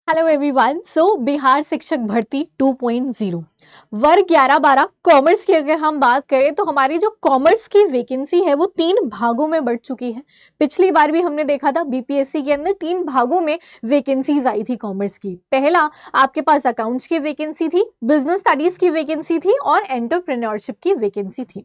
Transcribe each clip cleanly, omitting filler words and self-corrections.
Hello everyone. Bihar शिक्षक भर्ती 2.0 वर्ग 11-12 कॉमर्स की अगर हम बात करें तो हमारी जो कॉमर्स की वैकेंसी है वो 3 भागों में बढ़ चुकी है। पिछली बार भी हमने देखा था बीपीएससी के अंदर 3 भागों में वैकेंसीज आई थी कॉमर्स की। पहला आपके पास अकाउंट्स की वैकेंसी थी, बिजनेस स्टडीज की वैकेंसी थी और एंटरप्रेन्योरशिप की वैकेंसी थी।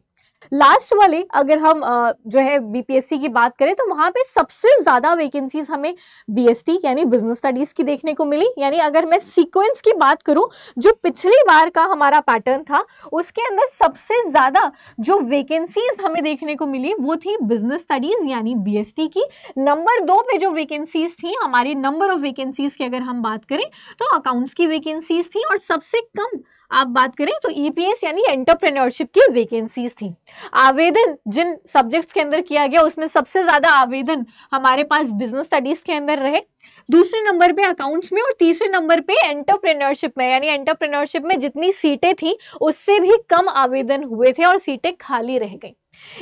लास्ट वाले अगर हम जो है बीपीएससी की बात करें तो वहां पे सबसे ज्यादा वैकेंसीज हमें बीएसटी यानी बिजनेस स्टडीज की देखने को मिली। यानी अगर मैं सीक्वेंस की बात करूं, जो पिछली बार का हमारा पैटर्न था उसके अंदर सबसे ज्यादा जो वैकेंसीज हमें देखने को मिली वो थी बिजनेस स्टडीज यानी बीएसटी की। नंबर 2 पे जो वैकेंसीज थी हमारी नंबर ऑफ वैकेंसीज की अगर हम बात करें तो अकाउंट्स की वैकेंसीज थी और सबसे कम आप बात करें तो ईपीएस यानी एंटरप्रेन्योरशिप की वैकेंसीज थी। आवेदन जिन सब्जेक्ट्स के अंदर किया गया उसमें सबसे ज्यादा आवेदन हमारे पास बिजनेस स्टडीज के अंदर रहे, दूसरे नंबर पे अकाउंट्स में और तीसरे नंबर पे एंटरप्रेन्योरशिप में। यानी एंटरप्रेन्योरशिप में जितनी सीटें थी उससे भी कम आवेदन हुए थे और सीटें खाली रह गई।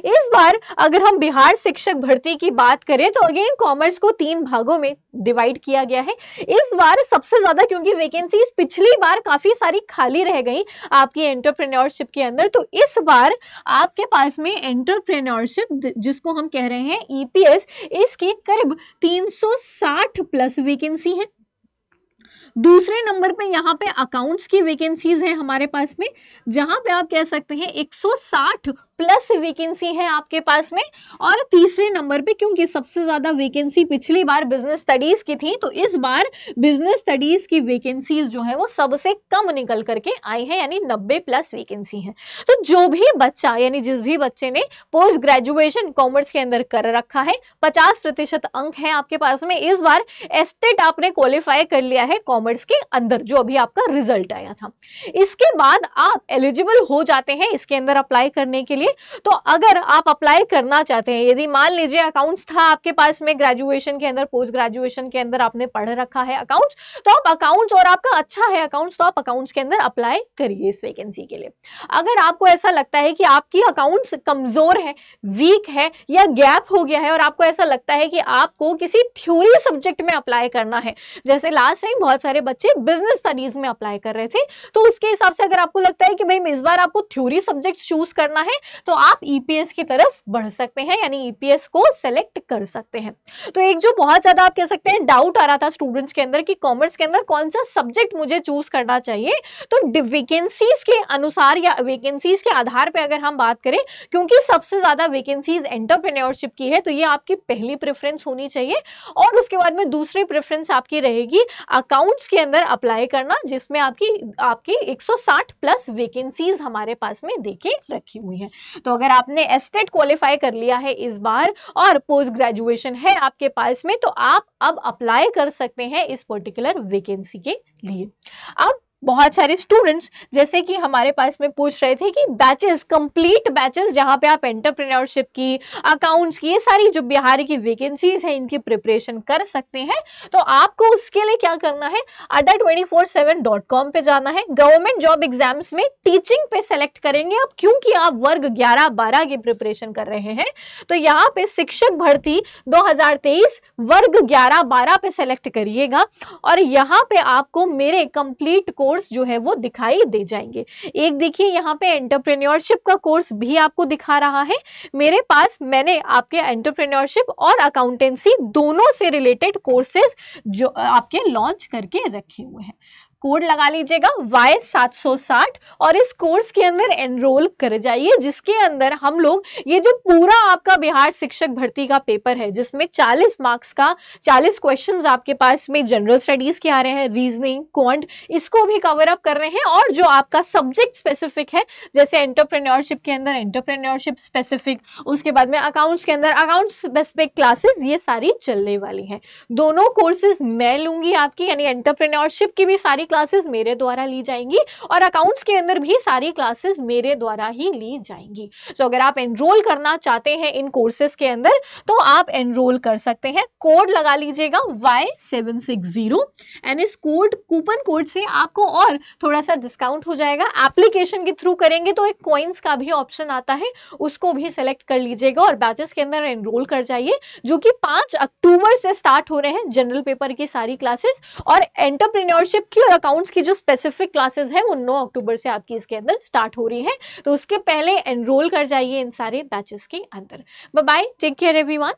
इस बार अगर हम बिहार शिक्षक भर्ती की बात करें तो अगेन कॉमर्स को 3 भागों में डिवाइड किया गया है। इस बार सबसे ज्यादा क्योंकि वैकेंसीज पिछली बार काफी सारी खाली रह गई आपकी एंटरप्रेन्योरशिप के अंदर, तो इस बार आपके पास में एंटरप्रेन्योरशिप जिसको हम कह रहे हैं ईपीएस, इसकी करीब 360 प्लस वैकेंसी है। दूसरे नंबर पे यहाँ पे अकाउंट्स की वैकेंसीज है हमारे पास में, जहां पे आप कह सकते हैं 160 प्लस वैकेंसी है आपके पास में। और तीसरे नंबर पे क्योंकि सबसे ज्यादा वैकेंसी पिछली बार बिजनेस स्टडीज की थी तो इस बार बिजनेस स्टडीज की वैकेंसीज जो है वो सबसे कम निकल करके आई है, यानी 90 प्लस वैकेंसी है। तो जो भी बच्चा यानी जिस भी बच्चे ने पोस्ट ग्रेजुएशन कॉमर्स के अंदर कर रखा है 50% अंक है आपके पास में। इस बार एस्टेट आपने क्वालिफाई कर लिया है कॉमर्स के अंदर जो अभी आपका रिजल्ट आया था, इसके बाद आप एलिजिबल हो जाते हैं इसके अंदर अप्लाई करने के लिए। तो अगर आप अप्लाई करना चाहते हैं, यदि मान लीजिए अकाउंट्स था आपके पास में ग्रेजुएशन के अंदर, पोस्ट ग्रेजुएशन के अंदर आपने पढ़ रखा है अकाउंट्स, तो आप अकाउंट्स और आपका अच्छा है अकाउंट्स तो आप अकाउंट्स के अंदर अप्लाई करिए इस वैकेंसी के लिए। अगर आपको ऐसा लगता है कि आपकी अकाउंट्स कमजोर है, वीक है या गैप हो गया है और आपको ऐसा लगता है कि आपको किसी थ्योरी सब्जेक्ट में अप्लाई करना है, जैसे लास्ट टाइम बहुत सारे बच्चे बिजनेस स्टडीज में अप्लाई कर रहे थे, तो उसके हिसाब से अगर आपको लगता है कि भाई इस बार आपको थ्योरी सब्जेक्ट चूज करना है तो आप ईपीएस की तरफ बढ़ सकते हैं, यानी ईपीएस को सेलेक्ट कर सकते हैं। तो एक जो बहुत ज्यादा आप कह सकते हैं डाउट आ रहा था स्टूडेंट्स के अंदर कि कॉमर्स के अंदर कौन सा सब्जेक्ट मुझे चूज करना चाहिए, तो वैकेंसीज के अनुसार या वैकेंसीज के आधार पर अगर हम बात करें, क्योंकि सबसे ज्यादा वैकेंसीज एंटरप्रेन्योरशिप की है तो ये आपकी पहली प्रेफरेंस होनी चाहिए। और उसके बाद में दूसरी प्रेफरेंस आपकी रहेगी अकाउंट्स के अंदर अप्लाई करना, जिसमें आपकी 160 प्लस वैकेंसीज हमारे पास में देके रखी हुई है। तो अगर आपने एस्टेट क्वालिफाई कर लिया है इस बार और पोस्ट ग्रेजुएशन है आपके पास में तो आप अब अप्लाई कर सकते हैं इस पर्टिकुलर वैकेंसी के लिए। अब बहुत सारे स्टूडेंट्स जैसे कि हमारे पास में पूछ रहे थे कि बैचेस, कंप्लीट बैचेस जहां पे आप एंटरप्रेन्योरशिप की, अकाउंट्स की, ये सारी जो बिहार की वैकेंसीज है इनकी प्रिपरेशन कर सकते हैं। तो आपको उसके लिए क्या करना है, adda247.com पे जाना है। गवर्नमेंट जॉब एग्जाम्स में टीचिंग पे सेलेक्ट करेंगे अब, क्योंकि आप वर्ग 11-12 की प्रिपरेशन कर रहे हैं तो यहाँ पे शिक्षक भर्ती 2023 वर्ग 11-12 पे सेलेक्ट करिएगा और यहाँ पे आपको मेरे कंप्लीट कोर्स जो है वो दिखाई दे जाएंगे। एक देखिए यहाँ पे एंटरप्रेन्योरशिप का कोर्स भी आपको दिखा रहा है मेरे पास। मैंने आपके एंटरप्रेन्योरशिप और अकाउंटेंसी दोनों से रिलेटेड कोर्सेज जो आपके लॉन्च करके रखे हुए हैं। कोड लगा लीजिएगा Y760 और इस कोर्स के अंदर एनरोल कर जाइए, जिसके अंदर हम लोग ये जो पूरा आपका बिहार शिक्षक भर्ती का पेपर है जिसमें 40 मार्क्स का 40 क्वेश्चंस आपके पास में जनरल स्टडीज के आ रहे हैं, रीजनिंग, क्वांट, इसको भी कवर अप कर रहे हैं। और जो आपका सब्जेक्ट स्पेसिफिक है जैसे एंटरप्रेन्योरशिप के अंदर एंटरप्रेन्योरशिप स्पेसिफिक, उसके बाद में अकाउंट्स के अंदर अकाउंट स्पेसिफिक क्लासेस, ये सारी चलने वाली हैं। दोनों कोर्सेज मैं लूंगी आपकी, यानी एंटरप्रेन्योरशिप की भी सारी क्लासेस मेरे द्वारा ली जाएंगी और अकाउंट्स के अंदर भी सारी क्लासेस मेरे द्वारा ही ली जाएंगी। तो अगर आप एनरोल करना चाहते हैं इन कोर्सेज के अंदर तो आप एनरोल कर सकते हैं। कोड लगा लीजिएगा Y760 एंड इस कूपन कोड से आपको और थोड़ा सा डिस्काउंट हो जाएगा। एप्लीकेशन के थ्रू करेंगे तो एक कॉइन्स का भी ऑप्शन आता है, उसको भी सेलेक्ट कर लीजिएगा और बैचेस के अंदर एनरोल कर जाइए, जो कि 5 अक्टूबर से स्टार्ट हो रहे हैं जनरल पेपर की सारी क्लासेस, और एंटरप्रेन्योरशिप की और अकाउंट्स की जो स्पेसिफिक क्लासेस है वो 9 अक्टूबर से आपकी इसके अंदर स्टार्ट हो रही है। तो उसके पहले एनरोल कर जाइए इन सारे बैचेस के अंदर। Bye bye, take care everyone.